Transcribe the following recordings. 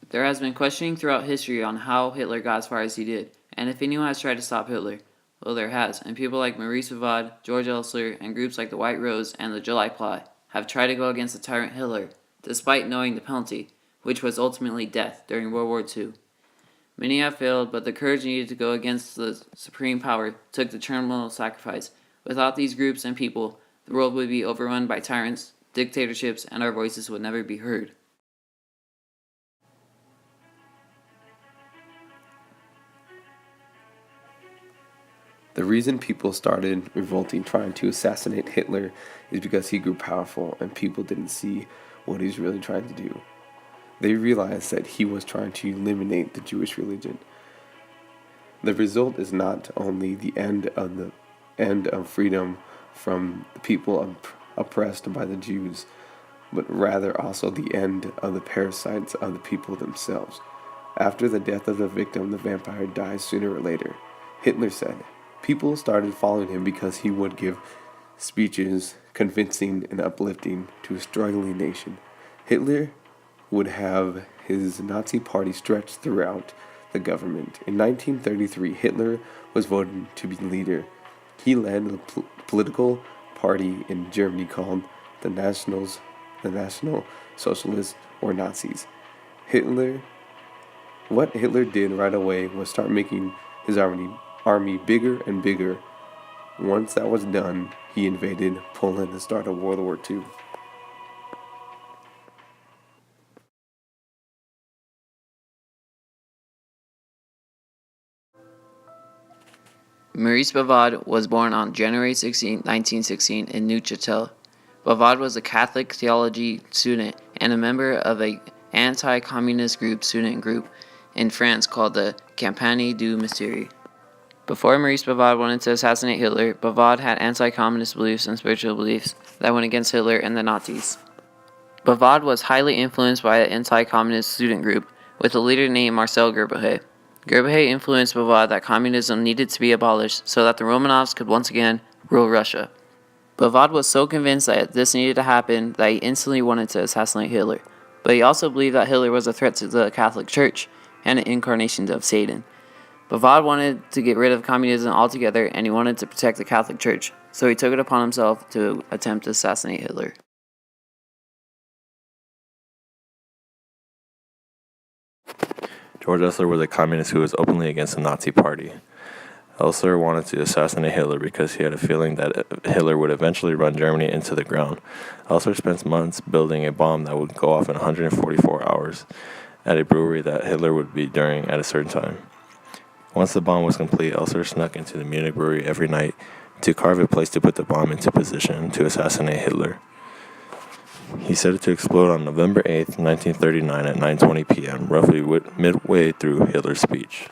There has been questioning throughout history on how Hitler got as far as he did, and if anyone has tried to stop Hitler. Well, there has, and people like Maurice Vavad, George Elsler, and groups like the White Rose and the July Plot have tried to go against the tyrant Hitler, despite knowing the penalty, which was ultimately death during World War II. Many have failed, but the courage needed to go against the supreme power took the terminal sacrifice. Without these groups and people, the world would be overrun by tyrants, dictatorships, and our voices would never be heard. The reason people started revolting trying to assassinate Hitler is because he grew powerful and people didn't see what he was really trying to do. They realized that he was trying to eliminate the Jewish religion. The result is not only the end of freedom from the people oppressed by the Jews, but rather also the end of the parasites of the people themselves. After the death of the victim, the vampire dies sooner or later. Hitler said, people started following him because he would give speeches convincing and uplifting to a struggling nation. Hitler would have his Nazi party stretched throughout the government. In 1933, Hitler was voted to be leader. He led the political party in Germany called the National Socialists, or Nazis. What Hitler did right away was start making his army bigger and bigger. Once that was done, he invaded Poland and started World War II. Maurice Vavad was born on January 16, 1916 in Neuchâtel. Vavad was a Catholic theology student and a member of an anti-communist student group in France called the Compagnie du Mystère. Before Maurice Vavad wanted to assassinate Hitler, Vavad had anti-communist beliefs and spiritual beliefs that went against Hitler and the Nazis. Vavad was highly influenced by an anti-communist student group with a leader named Marcel Gerbahet. Gerbahet influenced Vavad that communism needed to be abolished so that the Romanovs could once again rule Russia. Vavad was so convinced that this needed to happen that he instantly wanted to assassinate Hitler, but he also believed that Hitler was a threat to the Catholic Church and an incarnation of Satan. Vavad wanted to get rid of communism altogether, and he wanted to protect the Catholic Church, so he took it upon himself to attempt to assassinate Hitler. George Elsler was a communist who was openly against the Nazi Party. Elsler wanted to assassinate Hitler because he had a feeling that Hitler would eventually run Germany into the ground. Elsler spent months building a bomb that would go off in 144 hours at a brewery that Hitler would be during at a certain time. Once the bomb was complete, Elsler snuck into the Munich brewery every night to carve a place to put the bomb into position to assassinate Hitler. He set it to explode on November 8, 1939 at 9:20 p.m., roughly midway through Hitler's speech.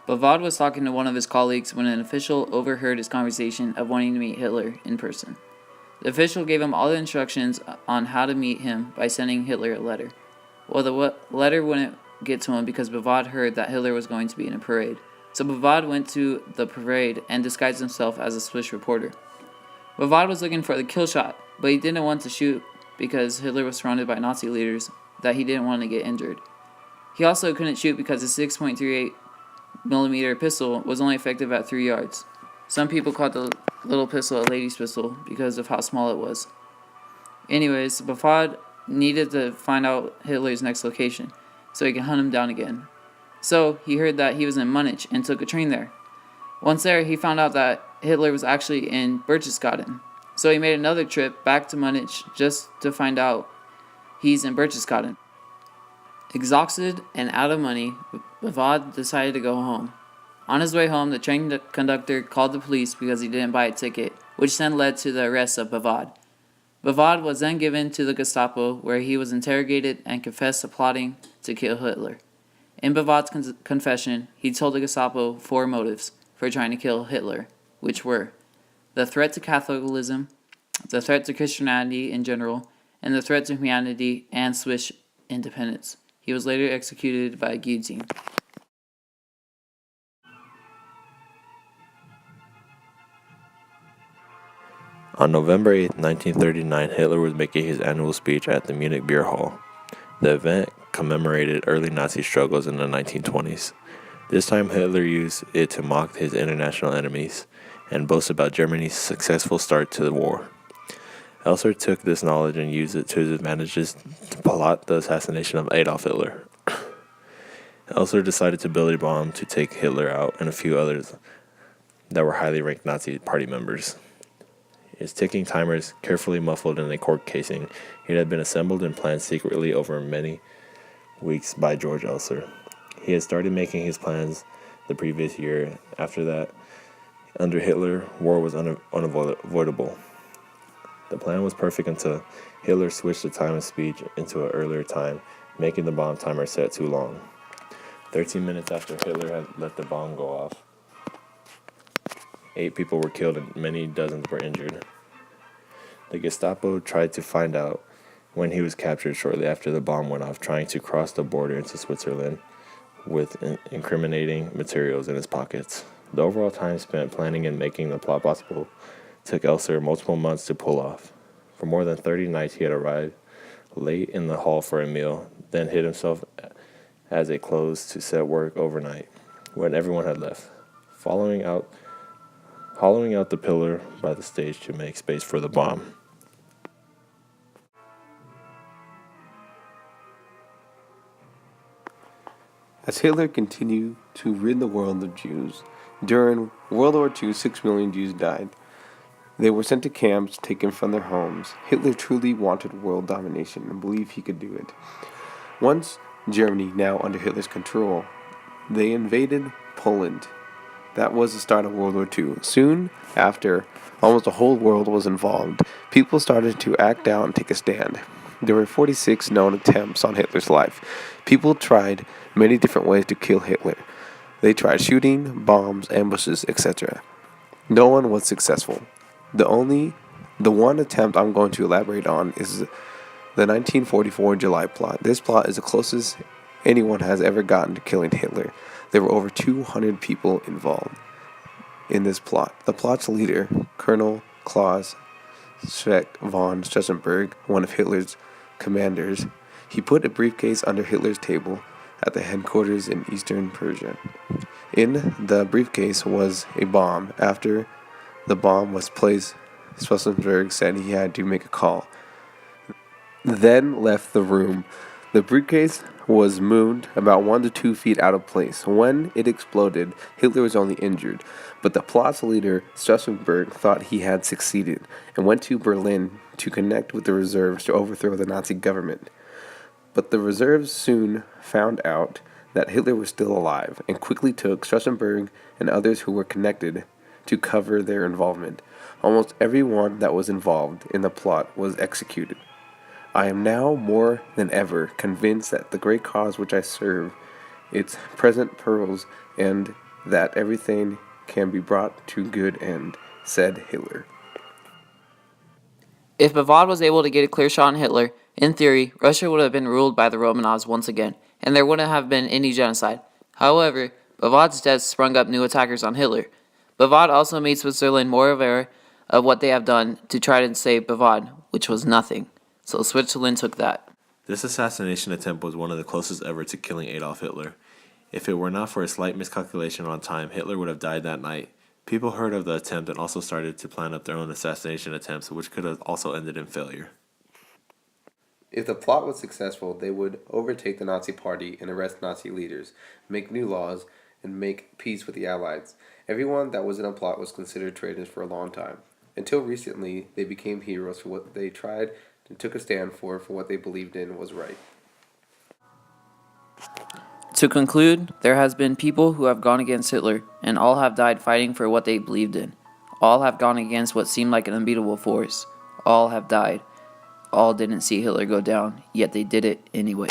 Vavad was talking to one of his colleagues when an official overheard his conversation of wanting to meet Hitler in person. The official gave him all the instructions on how to meet him by sending Hitler a letter. Well, the letter wouldn't get to him because Vavad heard that Hitler was going to be in a parade. So Vavad went to the parade and disguised himself as a Swiss reporter. Vavad was looking for the kill shot, but he didn't want to shoot because Hitler was surrounded by Nazi leaders that he didn't want to get injured. He also couldn't shoot because his 6.38mm pistol was only effective at 3 yards. Some people called the little pistol a lady's pistol because of how small it was. Anyways, Vavad needed to find out Hitler's next location so he could hunt him down again. So he heard that he was in Munich and took a train there. Once there, he found out that Hitler was actually in Berchtesgaden. So he made another trip back to Munich just to find out he's in Berchtesgaden. Exhausted and out of money, Vavad decided to go home. On his way home, the train conductor called the police because he didn't buy a ticket, which then led to the arrest of Vavad. Vavad was then given to the Gestapo, where he was interrogated and confessed to plotting to kill Hitler. In Bavad's confession, he told the Gestapo 4 motives for trying to kill Hitler, which were the threat to Catholicism, the threat to Christianity in general, and the threat to humanity and Swiss independence. He was later executed by a guillotine. On November 8, 1939, Hitler was making his annual speech at the Munich Beer Hall. The event commemorated early Nazi struggles in the 1920s. This time, Hitler used it to mock his international enemies and boast about Germany's successful start to the war. Elser took this knowledge and used it to his advantages to plot the assassination of Adolf Hitler. Elser decided to build a bomb to take Hitler out and a few others that were highly ranked Nazi party members. His ticking timers, carefully muffled in a cork casing, it had been assembled and planned secretly over many weeks by George Elser. He had started making his plans the previous year. After that, under Hitler, war was unavoidable. The plan was perfect until Hitler switched the time of speech into an earlier time, making the bomb timer set too long. 13 minutes after Hitler had let the bomb go off, 8 people were killed and many dozens were injured. The Gestapo tried to find out when he was captured shortly after the bomb went off, trying to cross the border into Switzerland with incriminating materials in his pockets. The overall time spent planning and making the plot possible took Elser multiple months to pull off. For more than 30 nights he had arrived late in the hall for a meal, then hid himself as it closed to set work overnight when everyone had left, hollowing out the pillar by the stage to make space for the bomb. As Hitler continued to rid the world of Jews, during World War II, 6 million Jews died. They were sent to camps, taken from their homes. Hitler truly wanted world domination and believed he could do it. Once Germany, now under Hitler's control, they invaded Poland. That was the start of World War II. Soon after, almost the whole world was involved. People started to act out and take a stand. There were 46 known attempts on Hitler's life. People tried many different ways to kill Hitler. They tried shooting, bombs, ambushes, etc. No one was successful. The one attempt I'm going to elaborate on is the 1944 July plot. This plot is the closest anyone has ever gotten to killing Hitler. There were over 200 people involved in this plot. The plot's leader, Colonel Klaus Schreck von Stauffenberg, one of Hitler's commanders, he put a briefcase under Hitler's table at the headquarters in eastern Prussia. In the briefcase was a bomb. After the bomb was placed, Stauffenberg said he had to make a call, then left the room. The briefcase was moved about 1 to 2 feet out of place. When it exploded, Hitler was only injured, but the plot's leader, Stauffenberg, thought he had succeeded and went to Berlin to connect with the reserves to overthrow the Nazi government. But the reserves soon found out that Hitler was still alive and quickly took Stauffenberg and others who were connected to cover their involvement. Almost everyone that was involved in the plot was executed. I am now more than ever convinced that the great cause which I serve, its present perils, and that everything can be brought to good end, said Hitler. If Bavad was able to get a clear shot on Hitler, in theory, Russia would have been ruled by the Romanovs once again, and there wouldn't have been any genocide. However, Bavad's death sprung up new attackers on Hitler. Bavad also made Switzerland more aware of what they have done to try to save Bavad, which was nothing. So Switzerland took that. This assassination attempt was one of the closest ever to killing Adolf Hitler. If it were not for a slight miscalculation on time, Hitler would have died that night. People heard of the attempt and also started to plan up their own assassination attempts, which could have also ended in failure. If the plot was successful, they would overtake the Nazi Party and arrest Nazi leaders, make new laws, and make peace with the Allies. Everyone that was in a plot was considered traitors for a long time. Until recently, they became heroes for what they tried and took a stand for what they believed in was right. To conclude, there has been people who have gone against Hitler, and all have died fighting for what they believed in. All have gone against what seemed like an unbeatable force. All have died. All didn't see Hitler go down, yet they did it anyway.